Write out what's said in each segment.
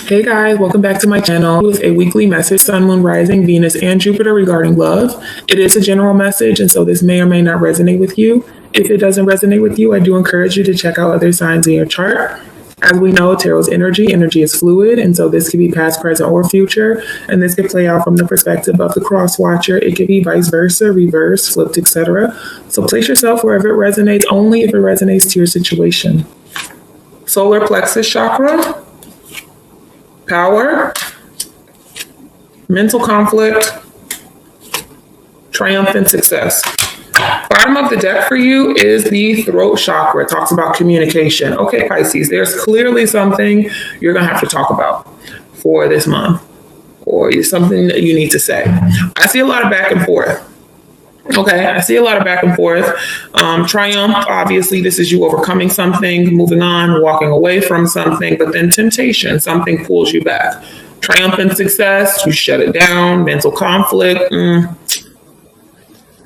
Hey guys, welcome back to my channel with a weekly message, Sun, Moon, Rising, Venus, and Jupiter regarding love. It is a general message, and so this may or may not resonate with you. If it doesn't resonate with you, I do encourage you to check out other signs in your chart. As we know, tarot's energy is fluid, and so this could be past, present, or future, and this could play out from the perspective of the cross watcher. It could be vice versa, reverse, flipped, etc. So place yourself wherever it resonates, only if it resonates to your situation. Solar plexus chakra, power, mental conflict, triumphant success. Bottom of the deck for you is the throat chakra. It talks about communication. Okay, Pisces, there's clearly something you're going to have to talk about for this month, or something that you need to say. I see a lot of back and forth. Okay, I see a lot of back and forth. Triumph, obviously, this is you overcoming something, moving on, walking away from something, but then temptation, something pulls you back. Triumphant success, you shut it down. Mental conflict,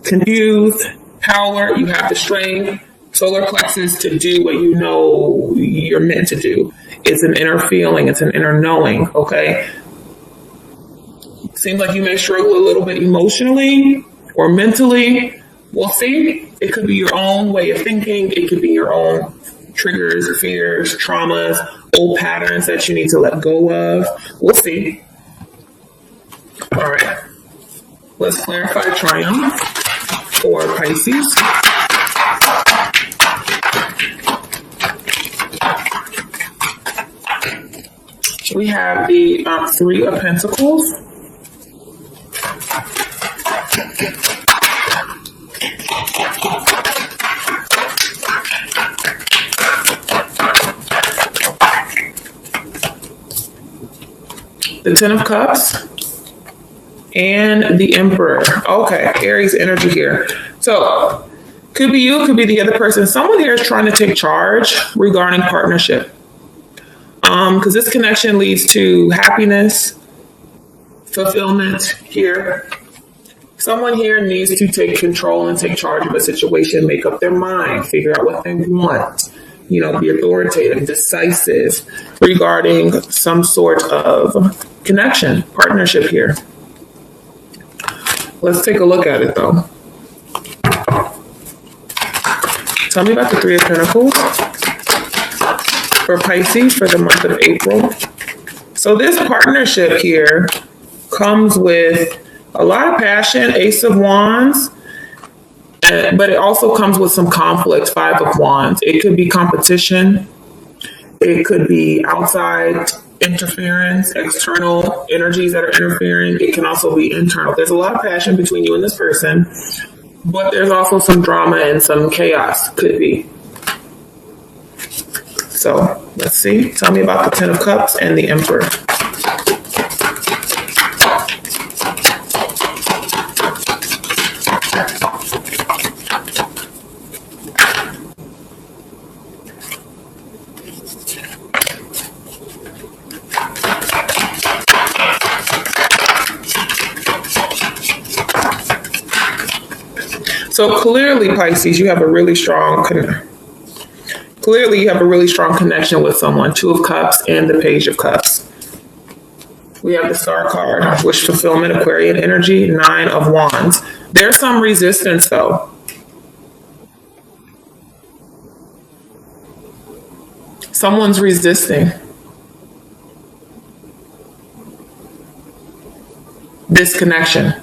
confused. Power, you have the strength. Solar plexus, to do what you know you're meant to do. It's an inner feeling, it's an inner knowing, okay? Seems like you may struggle a little bit emotionally or mentally. We'll see. It could be your own way of thinking. It could be your own triggers, fears, traumas, old patterns that you need to let go of. We'll see. All right. Let's clarify triumph for Pisces. We have the Three of Pentacles. The Ten of Cups and the Emperor. Okay, Aries energy here. So, could be you, could be the other person. Someone here is trying to take charge regarding partnership. Because this connection leads to happiness, fulfillment here. Someone here needs to take control and take charge of a situation, make up their mind, figure out what they want. Be authoritative, decisive regarding some sort of connection, partnership here. Let's take a look at it though. Tell me about the Three of Pentacles for Pisces for the month of April. So this partnership here comes with a lot of passion, Ace of Wands, but it also comes with some conflict, Five of Wands. It could be competition. It could be outside interference, external energies that are interfering. It can also be internal. There's a lot of passion between you and this person, but there's also some drama and some chaos, could be. So let's see. Tell me about the Ten of Cups and the Emperor. So clearly, Pisces, you have a really strong connection with someone. Two of Cups and the Page of Cups. We have the Star card, wish fulfillment, Aquarian energy, Nine of Wands. There's some resistance though. Someone's resisting this connection.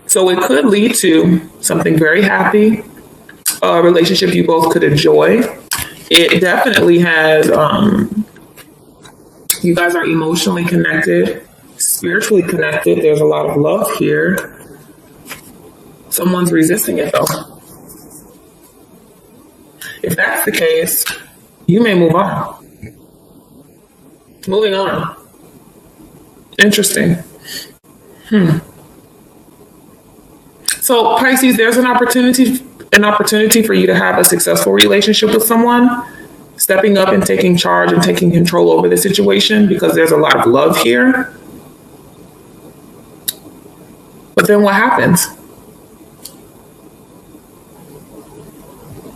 So it could lead to something very happy, a relationship you both could enjoy. It definitely has, you guys are emotionally connected, spiritually connected. There's a lot of love here. Someone's resisting it though. If that's the case, you may move on. Moving on. Interesting. So Pisces, there's an opportunity for you to have a successful relationship with someone, stepping up and taking charge and taking control over the situation, because there's a lot of love here. But then what happens?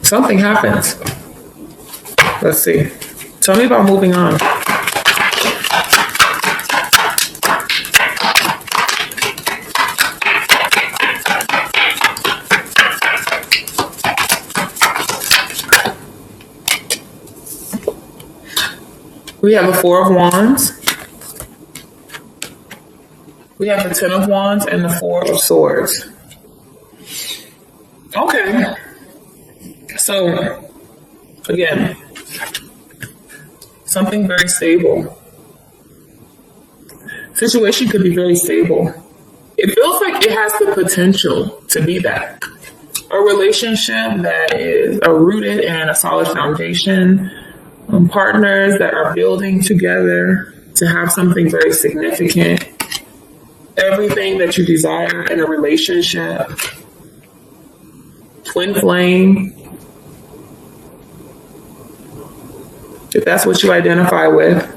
Something happens. Let's see. Tell me about moving on. We have the Four of Wands. We have the Ten of Wands and the Four of Swords. Okay. So, again, something very stable. Situation could be very stable. It feels like it has the potential to be that. A relationship that is rooted in a solid foundation, partners that are building together to have something very significant, everything that you desire in a relationship, twin flame, if that's what you identify with.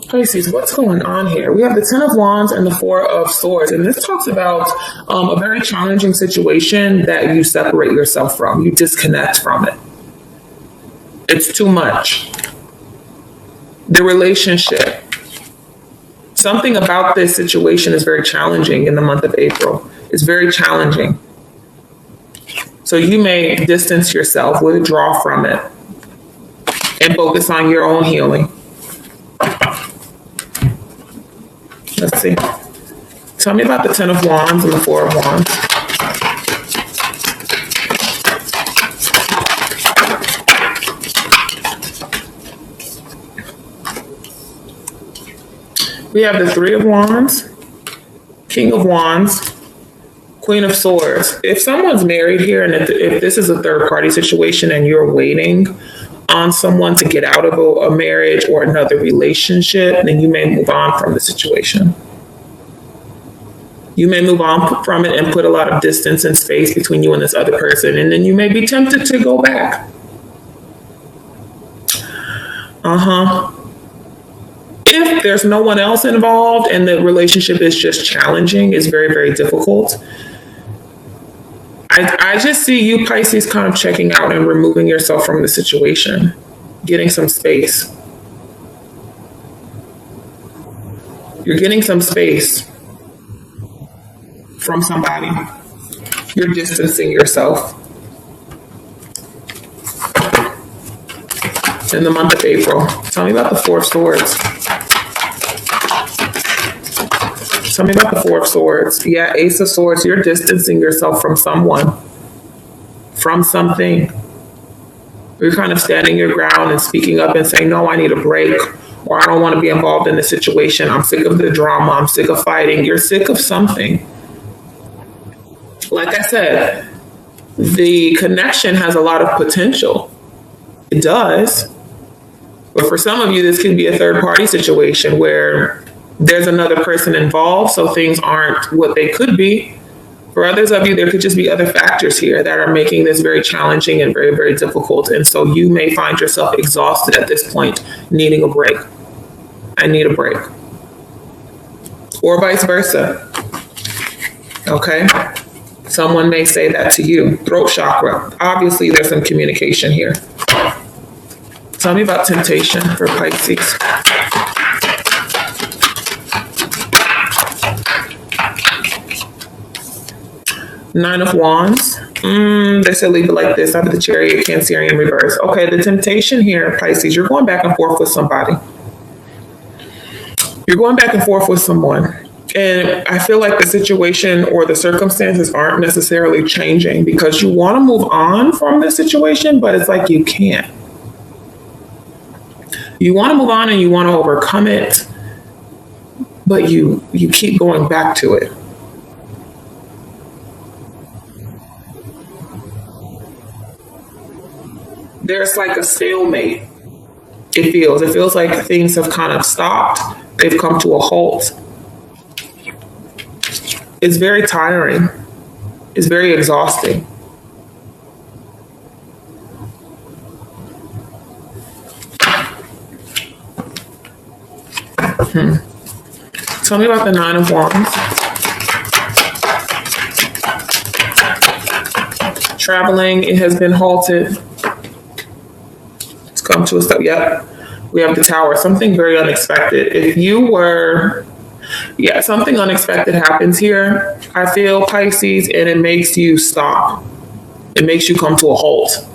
Pisces, what's going on here? We have the Ten of Wands and the Four of Swords, and this talks about a very challenging situation that you separate yourself from, you disconnect from it. It's too much. The relationship. Something about this situation is very challenging in the month of April. It's very challenging. So you may distance yourself, withdraw from it, and focus on your own healing. Let's see. Tell me about the Ten of Wands and the Four of Wands. We have the Three of Wands, King of Wands, Queen of Swords. If someone's married here, and if this is a third party situation and you're waiting on someone to get out of a marriage or another relationship, then you may move on from the situation. You may move on from it and put a lot of distance and space between you and this other person, and then you may be tempted to go back. If there's no one else involved and the relationship is just challenging, it's very, very difficult. I just see you, Pisces, kind of checking out and removing yourself from the situation, getting some space. You're getting some space from somebody. You're distancing yourself. In the month of April. Tell me about the Four of Swords. Tell me about the Four of Swords. Yeah, Ace of Swords. You're distancing yourself from someone, from something. You're kind of standing your ground and speaking up and saying, no, I need a break, or I don't want to be involved in this situation. I'm sick of the drama. I'm sick of fighting. You're sick of something. Like I said, the connection has a lot of potential. It does. But for some of you, this could be a third party situation where there's another person involved, so things aren't what they could be. For others of you, there could just be other factors here that are making this very challenging and very, very difficult. And so you may find yourself exhausted at this point, needing a break. I need a break. Or vice versa. Okay? Someone may say that to you. Throat chakra. Obviously, there's some communication here. Tell me about temptation for Pisces. Nine of Wands. They said leave it like this. I have the Chariot, Cancerian reverse. Okay, the temptation here, Pisces, you're going back and forth with somebody. You're going back and forth with someone. And I feel like the situation or the circumstances aren't necessarily changing because you want to move on from this situation, but it's like you can't. You want to move on and you want to overcome it, but you keep going back to it. There's like a stalemate. It feels like things have kind of stopped. They've come to a halt. It's very tiring. It's very exhausting. Tell me about the Nine of Wands. Traveling, it has been halted. It's come to a stop. Yep. We have the Tower. Something very unexpected. If you were, something unexpected happens here. I feel, Pisces, and it makes you stop. it makes you come to a halt.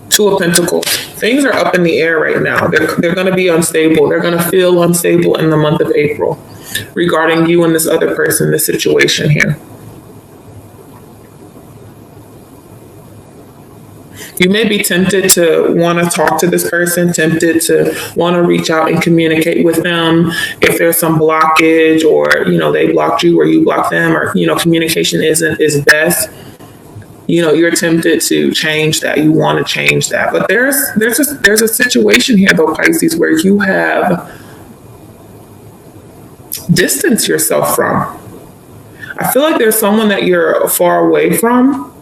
Two of Pentacles. Things are up in the air right now. They're going to be unstable. They're going to feel unstable in the month of April regarding you and this other person, this situation here. You may be tempted to want to talk to this person, tempted to want to reach out and communicate with them. If there's some blockage or, they blocked you or you blocked them, or, communication is best. You're tempted to change that. You want to change that. But there's a situation here, though, Pisces, where you have distanced yourself from. I feel like there's someone that you're far away from.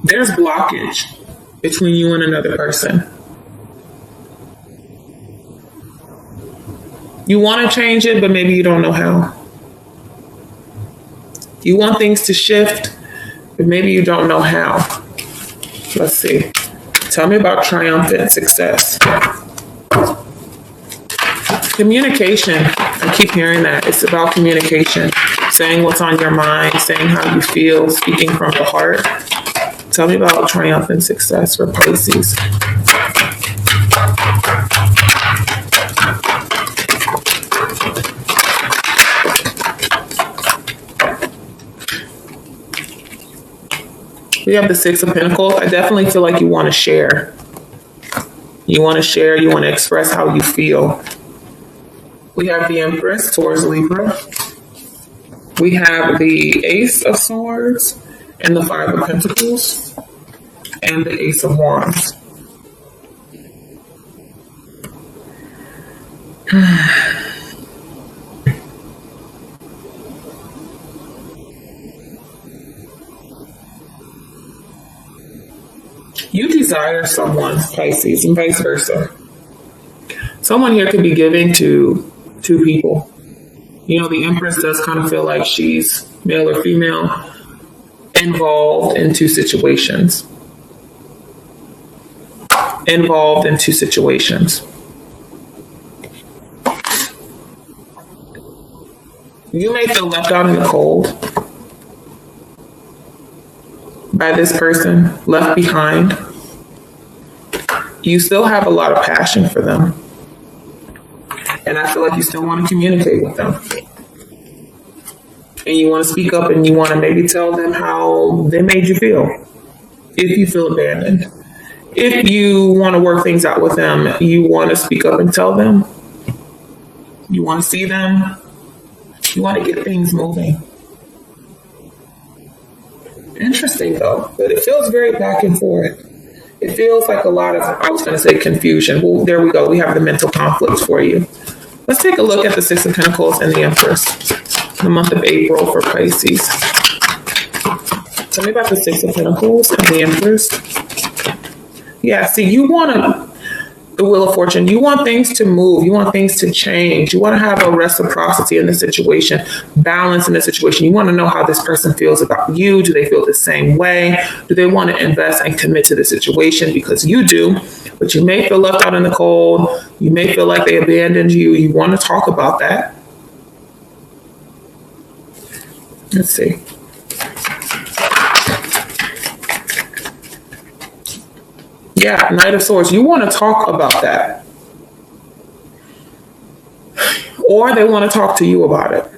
There's blockage between you and another person. You want to change it, but maybe you don't know how. You want things to shift, but maybe you don't know how. Let's see. Tell me about triumphant success. Communication. I keep hearing that. It's about communication. Saying what's on your mind, saying how you feel, speaking from the heart. Tell me about triumphant success for Pisces. We have the Six of Pentacles. I definitely feel like you want to share. You want to share. You want to express how you feel. We have the Empress, Taurus, Libra. We have the Ace of Swords and the Five of Pentacles and the Ace of Wands. You desire someone, Pisces, and vice versa. Someone here could be giving to two people. The Empress does kind of feel like she's male or female, involved in two situations. Involved in two situations. You may feel left out in the cold by this person, left behind. You still have a lot of passion for them. And I feel like you still want to communicate with them. And you want to speak up and you want to maybe tell them how they made you feel. If you feel abandoned. If you want to work things out with them, you want to speak up and tell them. You want to see them. You want to get things moving. Interesting, though. But it feels very back and forth. It feels like a lot of, I was going to say confusion. Well, there we go. We have the mental conflicts for you. Let's take a look at the Six of Pentacles and the Empress. The month of April for Pisces. Tell me about the Six of Pentacles and the Empress. Yeah, see, you want the Wheel of Fortune. You want things to move. You want things to change. You want to have a reciprocity in the situation, balance in the situation. You want to know how this person feels about you. Do they feel the same way? Do they want to invest and commit to the situation? Because you do, but you may feel left out in the cold. You may feel like they abandoned you. You want to talk about that. Let's see. Yeah, Knight of Swords. You want to talk about that. Or they want to talk to you about it.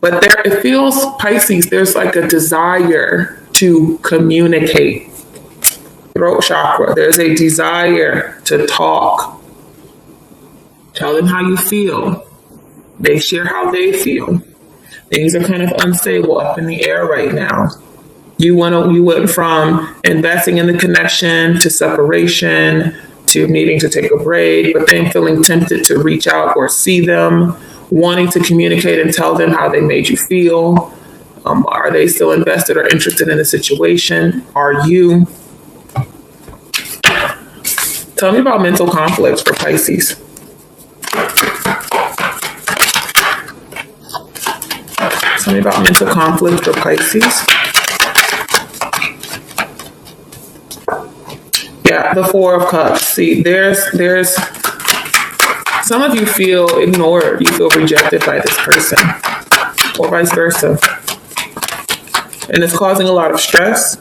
But it feels, Pisces, there's like a desire to communicate. Throat chakra. There's a desire to talk. Tell them how you feel. They share how they feel. Things are kind of unstable, up in the air right now. You went from investing in the connection to separation to needing to take a break, but then feeling tempted to reach out or see them, wanting to communicate and tell them how they made you feel. Are they still invested or interested in the situation? Are you? Tell me about mental conflicts for Pisces. Tell me about mental conflict for Pisces. Yeah, the Four of Cups. See, there's some of you feel ignored. You feel rejected by this person, or vice versa. And it's causing a lot of stress.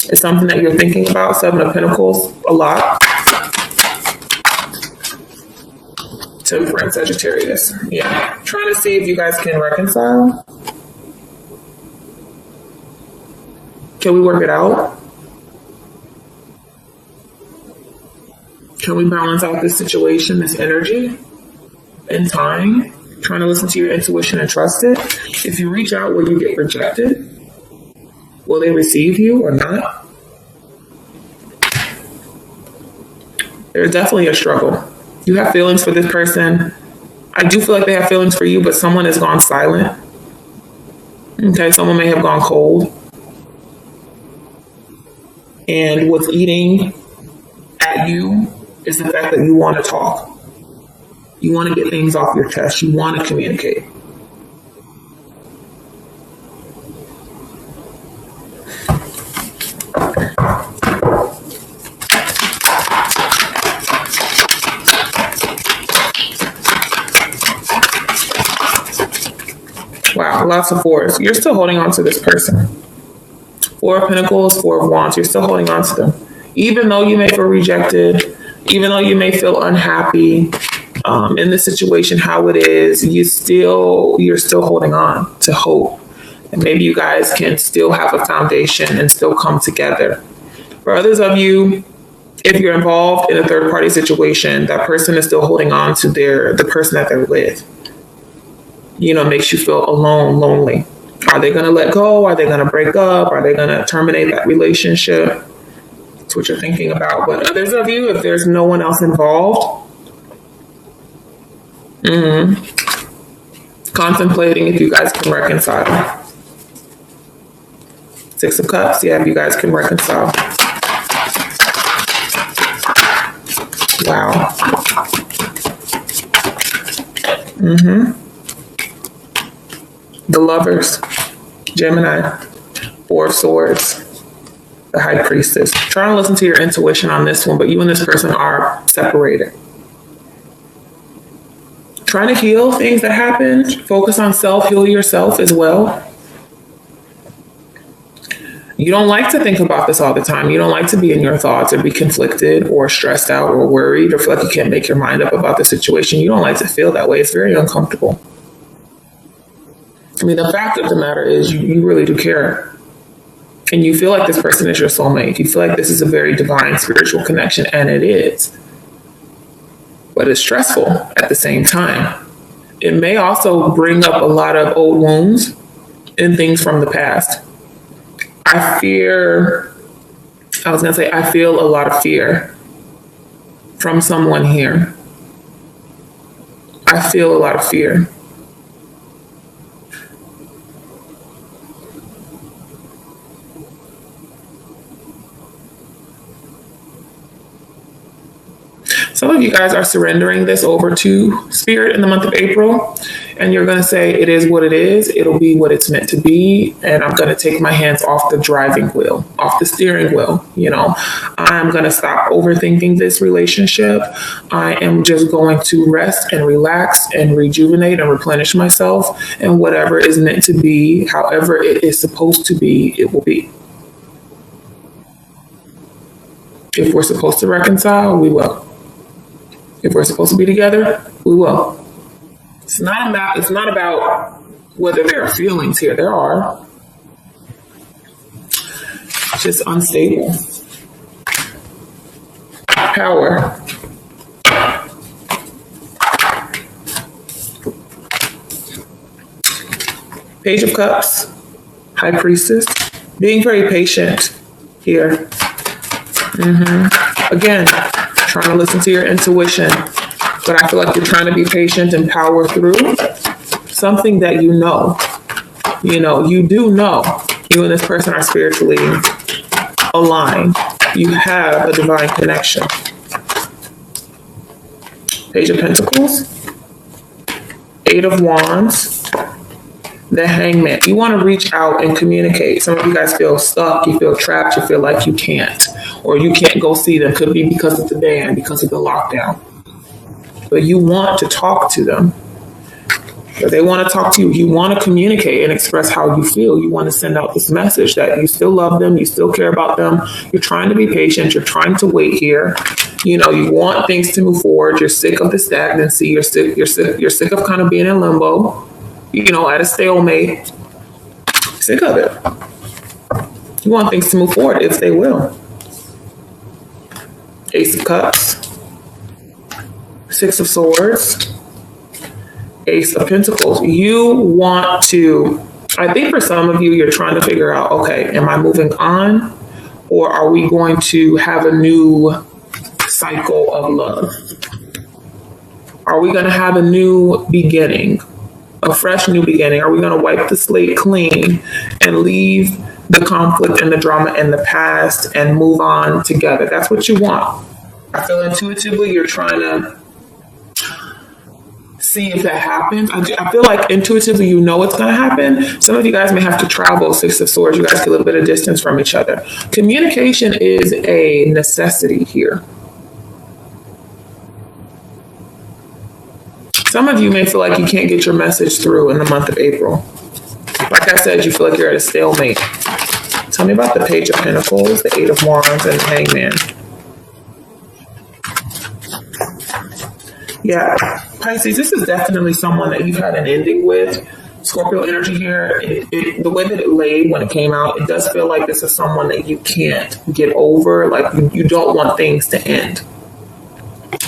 It's something that you're thinking about. Seven of Pentacles, a lot. Temperance, Sagittarius. Yeah. Trying to see if you guys can reconcile. Can we work it out? Can we balance out this situation, this energy, in time? Trying to listen to your intuition and trust it. If you reach out, will you get rejected? Will they receive you or not? There's definitely a struggle. You have feelings for this person. I do feel like they have feelings for you, but someone has gone silent. Okay, someone may have gone cold. And what's eating at you is the fact that you want to talk. You want to get things off your chest. You want to communicate. Wow, lots of fours. You're still holding on to this person. Four of Pentacles, Four of Wands. You're still holding on to them. Even though you may feel rejected, even though you may feel unhappy in the situation, how it is, you're still holding on to hope. And maybe you guys can still have a foundation and still come together. For others of you, if you're involved in a third party situation, that person is still holding on to the person that they're with. Makes you feel alone, lonely. Are they going to let go? Are they going to break up? Are they going to terminate that relationship? That's what you're thinking about. But others of you, if there's no one else involved, contemplating if you guys can reconcile. Six of Cups, yeah, if you guys can reconcile. Wow. The Lovers, Gemini, Four of Swords, the High Priestess. Try to listen to your intuition on this one, but you and this person are separated. Trying to heal things that happened. Focus on self, heal yourself as well. You don't like to think about this all the time. You don't like to be in your thoughts or be conflicted or stressed out or worried or feel like you can't make your mind up about the situation. You don't like to feel that way. It's very uncomfortable. I mean, the fact of the matter is you really do care. And you feel like this person is your soulmate. You feel like this is a very divine spiritual connection, and it is. But it's stressful at the same time. It may also bring up a lot of old wounds and things from the past. I feel a lot of fear from someone here. I feel a lot of fear. Some of you guys are surrendering this over to Spirit in the month of April, and you're going to say, it is what it is. It'll be what it's meant to be. And I'm going to take my hands off the driving wheel, off the steering wheel. I'm going to stop overthinking this relationship. I am just going to rest and relax and rejuvenate and replenish myself. And whatever is meant to be, however it is supposed to be, it will be. If we're supposed to reconcile, we will. If we're supposed to be together, we will. It's not about whether there are feelings here. There are. It's just unstable. Power. Page of Cups. High Priestess. Being very patient here. Again, trying to listen to your intuition, but I feel like you're trying to be patient and power through something that you know. You do know you and this person are spiritually aligned. You have a divine connection. Page of Pentacles, Eight of Wands, the Hangman. You want to reach out and communicate. Some of you guys feel stuck, you feel trapped, you feel like you can't, or you can't go see them. Could be because of the ban, because of the lockdown. But you want to talk to them. But they want to talk to you. You want to communicate and express how you feel. You want to send out this message that you still love them, you still care about them. You're trying to be patient. You're trying to wait here. You know, you want things to move forward. You're sick of the stagnancy. You're sick of kind of being in limbo. You know, at a stalemate. Sick of it. You want things to move forward if they will. Ace of Cups, Six of Swords, Ace of Pentacles. You want to, I think for some of you, you're trying to figure out, okay, am I moving on? Or are we going to have a new cycle of love? Are we going to have a new beginning? A fresh new beginning? Are we going to wipe the slate clean and leave the conflict and the drama in the past and move on together? That's what you want. I feel intuitively you're trying to see if that happens. I feel like intuitively you know it's going to happen. Some of you guys may have to travel. Six of Swords. You guys get a little bit of distance from each other. Communication is a necessity here. Some of you may feel like you can't get your message through in the month of April. Like I said, you feel like you're at a stalemate. Tell me about the Page of Pentacles, the Eight of Wands, and the Hangman. Yeah, Pisces, this is definitely someone that you've had an ending with. Scorpio energy here, the way that it laid when it came out, it does feel like this is someone that you can't get over. Like you don't want things to end.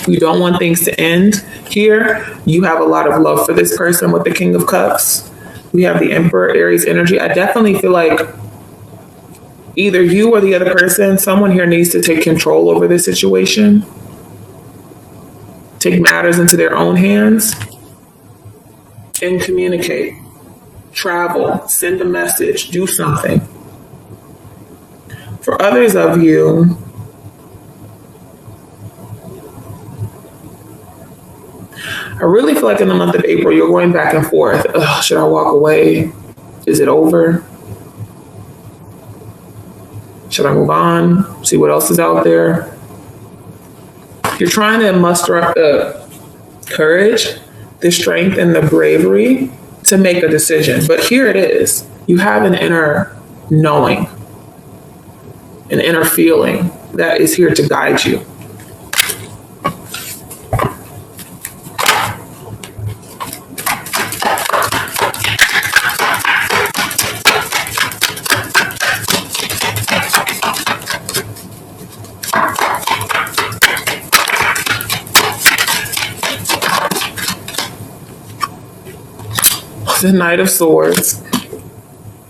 You don't want things to end here. You have a lot of love for this person with the King of Cups. We have the Emperor, Aries energy. I definitely feel like either you or the other person, someone here needs to take control over this situation. Take matters into their own hands and communicate. Travel, send a message, do something. For others of you, I really feel like in the month of April, you're going back and forth. Ugh, should I walk away? Is it over? Should I move on? See what else is out there? You're trying to muster up the courage, the strength, and the bravery to make a decision. But here it is. You have an inner knowing, an inner feeling that is here to guide you. The Knight of Swords,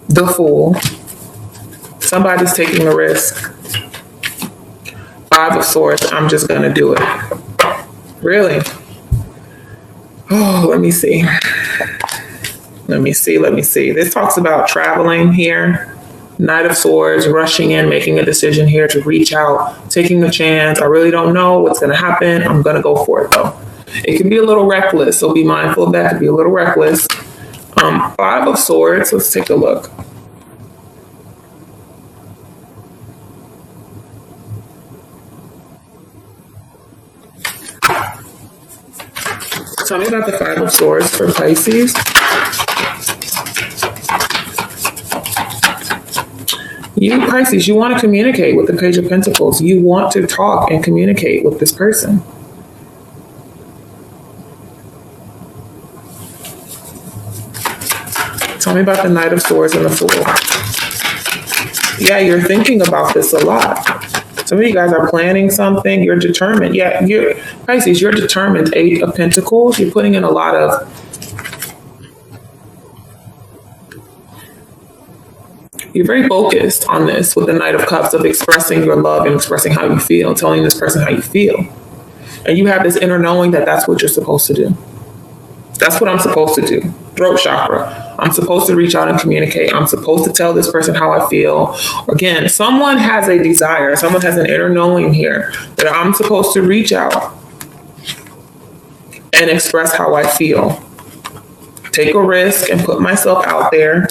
the Fool. Somebody's taking a risk. Five of Swords, I'm just going to do it. Really? Oh, let me see. This talks about traveling here. Knight of Swords, rushing in, making a decision here to reach out, taking a chance. I really don't know what's going to happen. I'm going to go for it, though. It can be a little reckless, so be mindful of that. It can be a little reckless. Five of Swords, let's take a look. Tell me about the Five of Swords for Pisces. You, Pisces, you want to communicate with the Page of Pentacles. You want to talk and communicate with this person. Tell me about the Knight of Swords and the Fool. Yeah, you're thinking about this a lot. Some of you guys are planning something. You're determined. Yeah, Pisces, you're determined. Eight of Pentacles. You're putting in a lot of... You're very focused on this with the Knight of Cups, of expressing your love and expressing how you feel, telling this person how you feel. And you have this inner knowing that that's what you're supposed to do. That's what I'm supposed to do. Throat chakra. I'm supposed to reach out and communicate. I'm supposed to tell this person how I feel. Again, someone has a desire. Someone has an inner knowing here that I'm supposed to reach out and express how I feel. Take a risk and put myself out there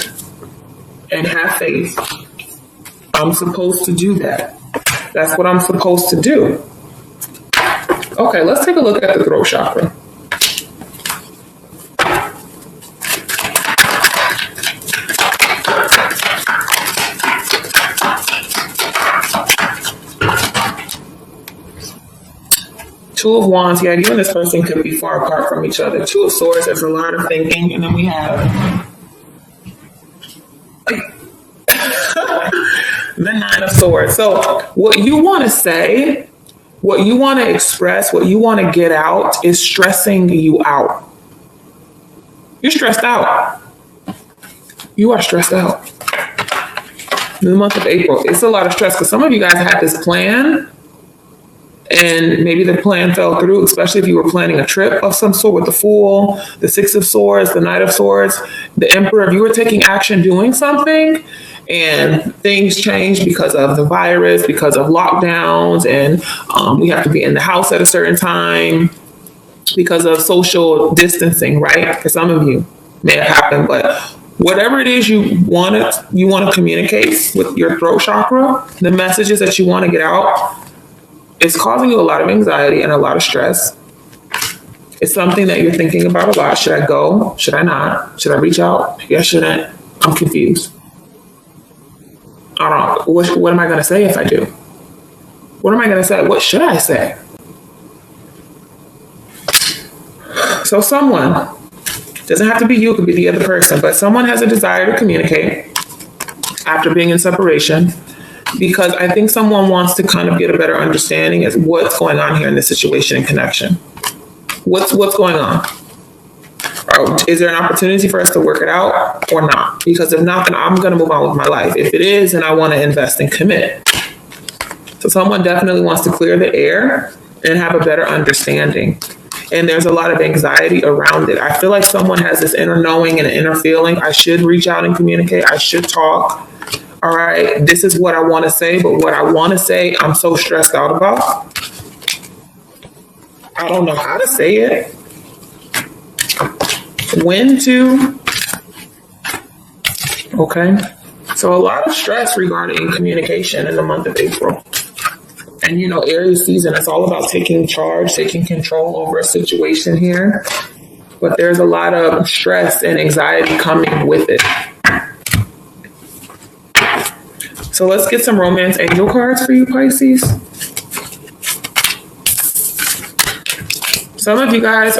and have faith. I'm supposed to do that. That's what I'm supposed to do. Okay, let's take a look at the throat chakra. Two of Wands, yeah, you and this person could be far apart from each other. Two of Swords, there's a lot of thinking. And then we have the Nine of Swords. So what you want to say, what you want to express, what you want to get out is stressing you out. You're stressed out. You are stressed out. In the month of April, it's a lot of stress because some of you guys had this plan and maybe the plan fell through, especially if you were planning a trip of some sort with the Fool, the Six of Swords, the Knight of Swords, the Emperor. If you were taking action doing something and things changed because of the virus, because of lockdowns, and we have to be in the house at a certain time because of social distancing, right? For some of you, may have happened, but whatever it is you want to communicate with your throat chakra, the messages that you want to get out, it's causing you a lot of anxiety and a lot of stress. It's something that you're thinking about a lot. Should I go? Should I not? Should I reach out? Maybe I shouldn't. I'm confused. I don't know. What am I going to say if I do? What am I going to say? What should I say? So someone, doesn't have to be you, it could be the other person, but someone has a desire to communicate after being in separation, because I think someone wants to kind of get a better understanding as what's going on here in this situation and connection. What's going on? Is there an opportunity for us to work it out or not? Because if not, then I'm going to move on with my life. If it is, then I want to invest and commit. So someone definitely wants to clear the air and have a better understanding. And there's a lot of anxiety around it. I feel like someone has this inner knowing and an inner feeling. I should reach out and communicate. I should talk. All right, this is what I want to say, but what I want to say, I'm so stressed out about. I don't know how to say it. When to. Okay. So a lot of stress regarding communication in the month of April. And you know, Aries season, it's all about taking charge, taking control over a situation here. But there's a lot of stress and anxiety coming with it. So let's get some romance angel cards for you, Pisces. Some of you guys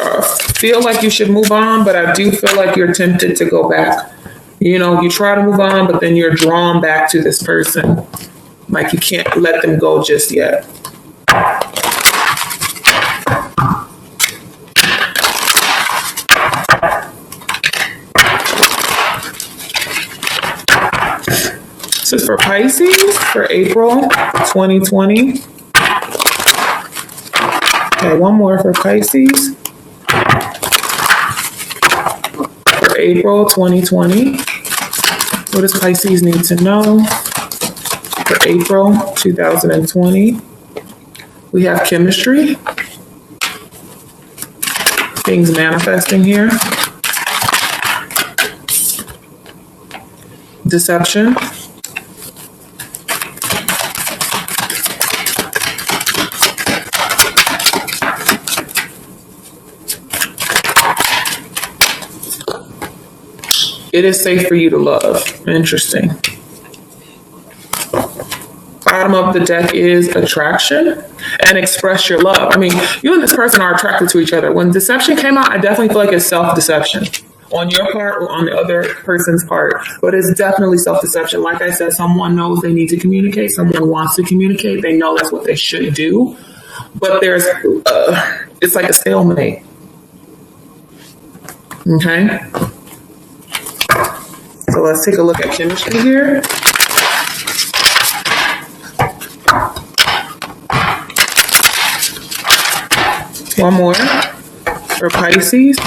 feel like you should move on, but I do feel like you're tempted to go back. You know, you try to move on, but then you're drawn back to this person. Like you can't let them go just yet. This is for Pisces for April 2020. Okay, one more for Pisces for April 2020. What does Pisces need to know for April 2020? We have chemistry. Things manifesting here. Deception. It is safe for you to love. Interesting. Bottom of the deck is attraction and express your love. I mean, you and this person are attracted to each other. When deception came out, I definitely feel like it's self-deception on your part or on the other person's part. But it's definitely self-deception. Like I said, someone knows they need to communicate. Someone wants to communicate. They know that's what they should do. But there's, it's like a stalemate. Okay? So let's take a look at chemistry here. One more for Pisces.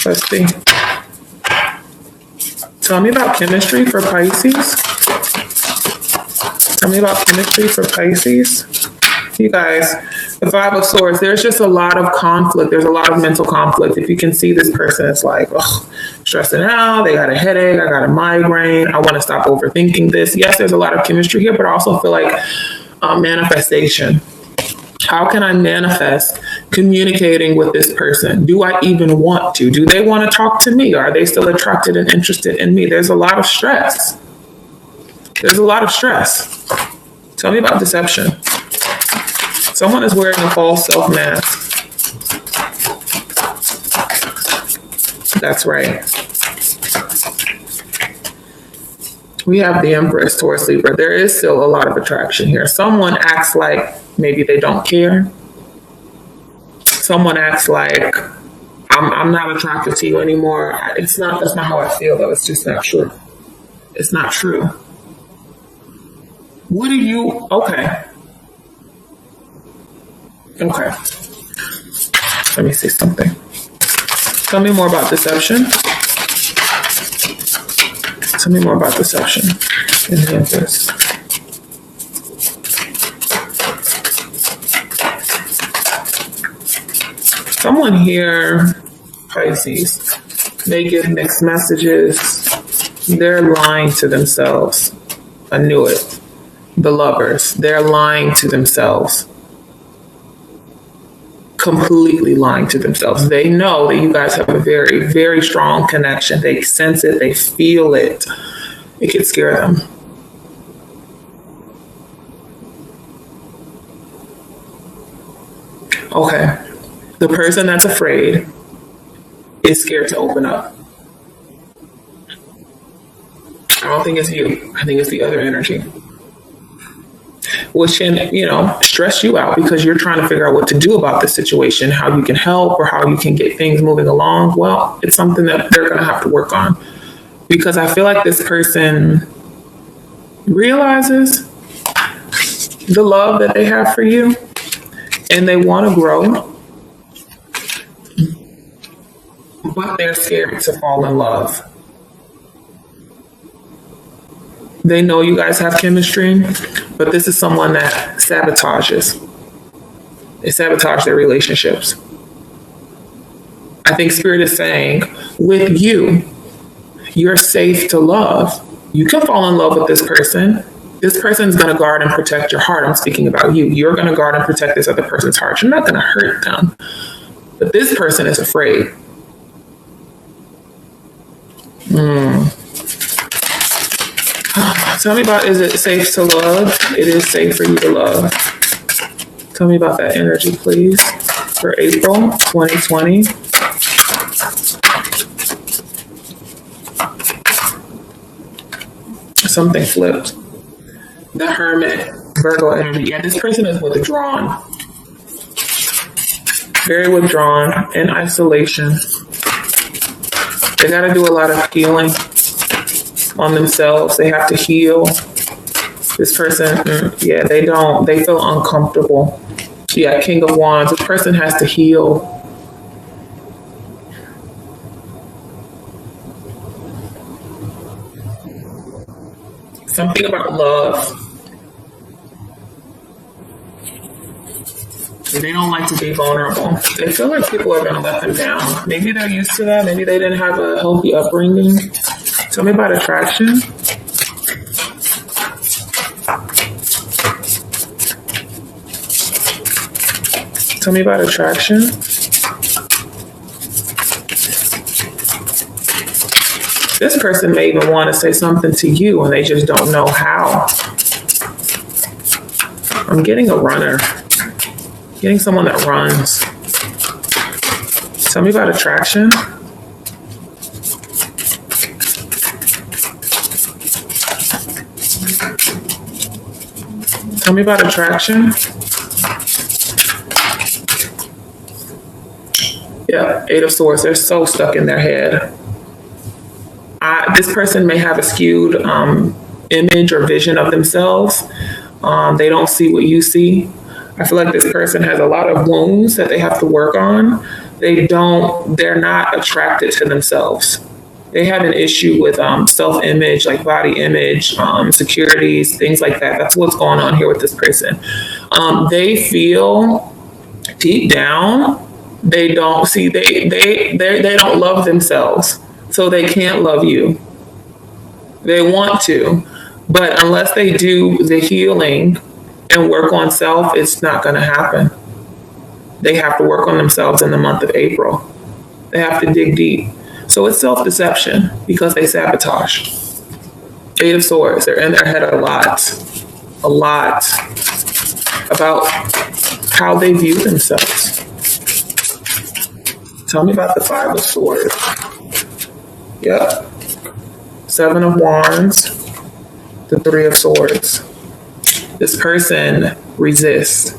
Let's see. Tell me about chemistry for Pisces. Tell me about chemistry for Pisces. You guys, The Five of Swords, there's just a lot of conflict. There's a lot of mental conflict. If you can see this person, it's like, oh, stressing out. They got a headache. I got a migraine. I want to stop overthinking this. Yes, there's a lot of chemistry here, but I also feel like manifestation. How can I manifest communicating with this person? Do I even want to? Do they want to talk to me? Are they still attracted and interested in me? There's a lot of stress. There's a lot of stress. Tell me about deception. Someone is wearing a false self mask. That's right. We have the Empress towards Libra. There is still a lot of attraction here. Someone acts like maybe they don't care. Someone acts like I'm not attracted to you anymore. That's not how I feel though. It's just not true. It's not true. What do you okay. Okay. Let me see something. Tell me more about deception. Tell me more about deception in the Empress. Someone here, Pisces, they give mixed messages. They're lying to themselves. I knew it. The Lovers, they're lying to themselves. Completely lying to themselves. They know that you guys have a very, very strong connection. They sense it. They feel it. It could scare them. Okay. The person that's afraid is scared to open up. I don't think it's you. I think it's the other energy. Which can, stress you out because you're trying to figure out what to do about this situation, how you can help or how you can get things moving along. Well, it's something that they're going to have to work on because I feel like this person realizes the love that they have for you and they want to grow, but they're scared to fall in love. They know you guys have chemistry, but this is someone that sabotages. They sabotage their relationships. I think Spirit is saying, with you, you're safe to love. You can fall in love with this person. This person's going to guard and protect your heart. I'm speaking about you. You're going to guard and protect this other person's heart. You're not going to hurt them. But this person is afraid. Tell me about, is it safe to love? It is safe for you to love. Tell me about that energy, please, for April 2020. Something flipped. The Hermit, Virgo energy. Yeah, this person is withdrawn. Very withdrawn, in isolation. They got to do a lot of healing on themselves. They have to heal. This person, they feel uncomfortable. Yeah, King of Wands. This person has to heal. Something about love. They don't like to be vulnerable. They feel like people are going to let them down. Maybe they're used to that. Maybe they didn't have a healthy upbringing. Tell me about attraction. Tell me about attraction. This person may even want to say something to you and they just don't know how. I'm getting a runner. Getting someone that runs. Tell me about attraction. Tell me about attraction. Yeah, Eight of Swords. They're so stuck in their head. This person may have a skewed image or vision of themselves. They don't see what you see. I feel like this person has a lot of wounds that they have to work on. They're not attracted to themselves. They have an issue with self-image, like body image, insecurities, things like that. That's what's going on here with this person. They feel deep down, they don't see, they don't love themselves. So they can't love you. They want to, but unless they do the healing and work on self, it's not going to happen. They have to work on themselves in the month of April. They have to dig deep. So it's self-deception because they sabotage. Eight of Swords, they're in their head a lot about how they view themselves. Tell me about the Five of Swords. Yep. Seven of Wands, the Three of Swords. This person resists.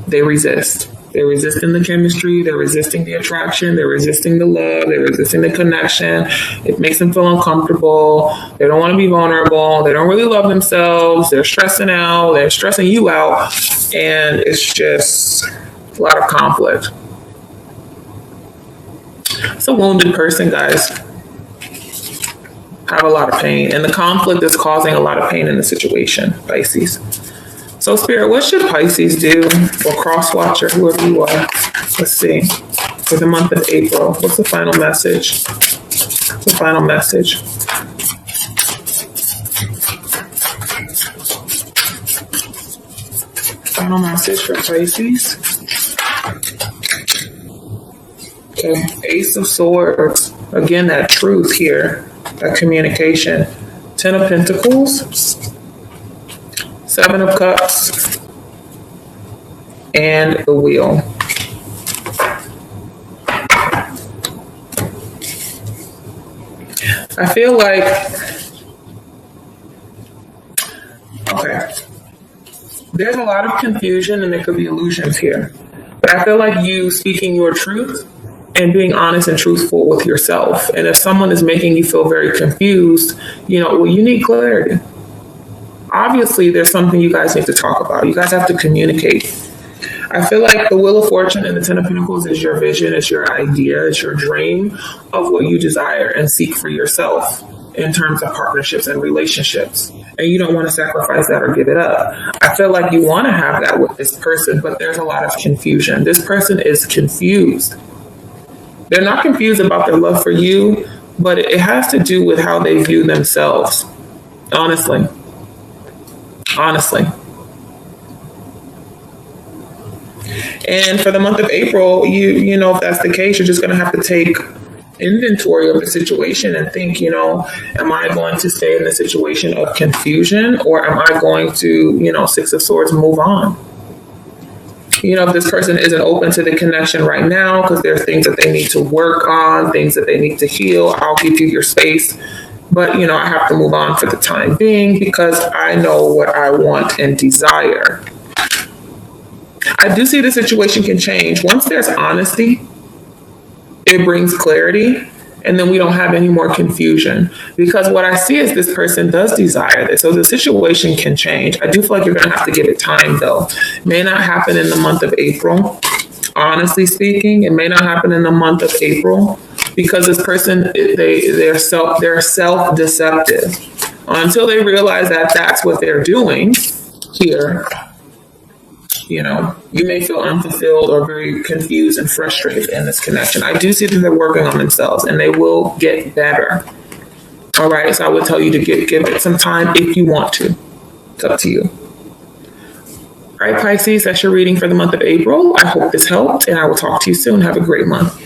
They resist. They're resisting the chemistry. They're resisting the attraction. They're resisting the love. They're resisting the connection. It makes them feel uncomfortable. They don't want to be vulnerable. They don't really love themselves. They're stressing out. They're stressing you out. And it's just a lot of conflict. It's a wounded person, guys. Have a lot of pain. And the conflict is causing a lot of pain in the situation, Pisces. So, Spirit, what should Pisces do, or cross-watcher, whoever you are? Let's see. For the month of April, what's the final message? What's the final message? Final message for Pisces. Okay, Ace of Swords. Again, that truth here, that communication. Ten of Pentacles. Seven of Cups, and the Wheel. I feel like, okay, there's a lot of confusion and there could be illusions here. But I feel like you speaking your truth and being honest and truthful with yourself. And if someone is making you feel very confused, well, you need clarity. Obviously, there's something you guys need to talk about. You guys have to communicate. I feel like the Wheel of Fortune and the Ten of Pentacles is your vision, it's your idea, it's your dream of what you desire and seek for yourself in terms of partnerships and relationships. And you don't want to sacrifice that or give it up. I feel like you want to have that with this person, but there's a lot of confusion. This person is confused. They're not confused about their love for you, but it has to do with how they view themselves. Honestly. And for the month of April, you know, if that's the case, you're just going to have to take inventory of the situation and think, am I going to stay in the situation of confusion, or am I going to, Six of Swords, move on? If this person isn't open to the connection right now because there are things that they need to work on, things that they need to heal, I'll give you your space. But, I have to move on for the time being because I know what I want and desire. I do see the situation can change. Once there's honesty, it brings clarity, and then we don't have any more confusion. Because what I see is this person does desire this. So the situation can change. I do feel like you're going to have to give it time, though. It may not happen in the month of April. Honestly speaking, it may not happen in the month of April because this person, they're self-deceptive. Until they realize that that's what they're doing here, you may feel unfulfilled or very confused and frustrated in this connection. I do see that they're working on themselves and they will get better. All right. So I would tell you to give it some time if you want to. It's up to you. All right, Pisces, that's your reading for the month of April. I hope this helped and I will talk to you soon. Have a great month.